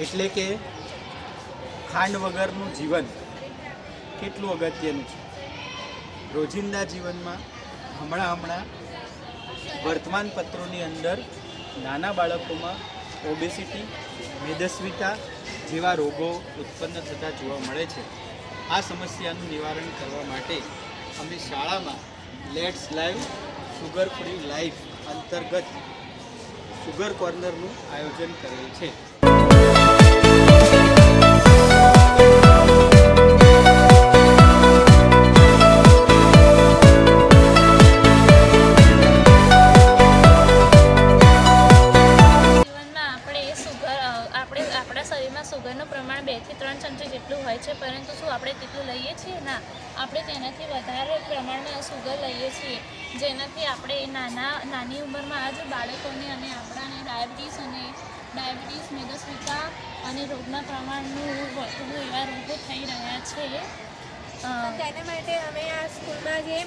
એટલે કે ખાંડ વગરનું જીવન કેટલું અગત્યનું છે. રોજિંદા જીવનમાં હમણાં વર્તમાનપત્રોની અંદર નાના બાળકોમાં ઓબેસિટી, મેદસ્વીતા જેવા રોગો ઉત્પન્ન થતા જોવા મળે છે. આ સમસ્યાનું નિવારણ કરવા માટે અમે શાળામાં let's live sugar free life અંતર્ગત સુગર કોર્નરનું આયોજન કરેલ છે. આપણા શરીરમાં સુગરનું પ્રમાણ 2 થી 3 ચમચી જેટલું હોય છે, પરંતુ શું આપણે તેટલું લઈએ છીએ? ના, આપણે તેનાથી વધારે પ્રમાણમાં સુગર લઈએ છીએ, જેનાથી આપણે નાની ઉંમરમાં જ બાળકોને અને આપણાને ડાયાબિટીસ, મેદસ્વીતા અને રોગના પ્રમાણનું વધવું એવા રોગો થઈ રહ્યા છે. તેના માટે અમે આ સ્કૂલમાં જે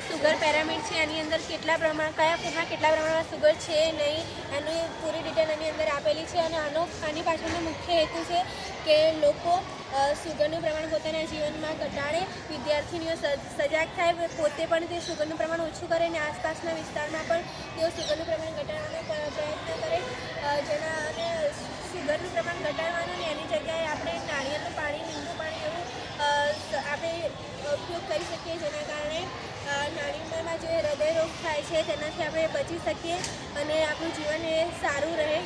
સુગર પેરામિડ છે એની અંદર કયા ફૂડમાં કેટલા પ્રમાણમાં સુગર છે નહીં એની પૂરી ડિટેલ એની અંદર આપેલી છે. અને આની પાછળનો મુખ્ય હેતુ છે કે લોકો સુગરનું પ્રમાણ પોતાના જીવનમાં ઘટાડે, વિદ્યાર્થીનીઓ સજાગ થાય, પોતે પણ તે સુગરનું પ્રમાણ ઓછું કરે અને આસપાસના વિસ્તારમાં પણ તેઓ સુગરનું પ્રમાણ ઘટાડવાનો પ્રયત્ન કરે. અને સુગરનું પ્રમાણ ઘટાડવાનું ને એની જગ્યાએ આપણે નાળિયેરનું પાણી, લીંબુ પાણી એવું આપણે ઉપયોગ કરી શકીએ, જેના કારણે નાની ઉંમરમાં જે હૃદય રોગ થાય છે તેનાથી આપણે બચી શકીએ અને આપણું જીવન એ સારું રહે.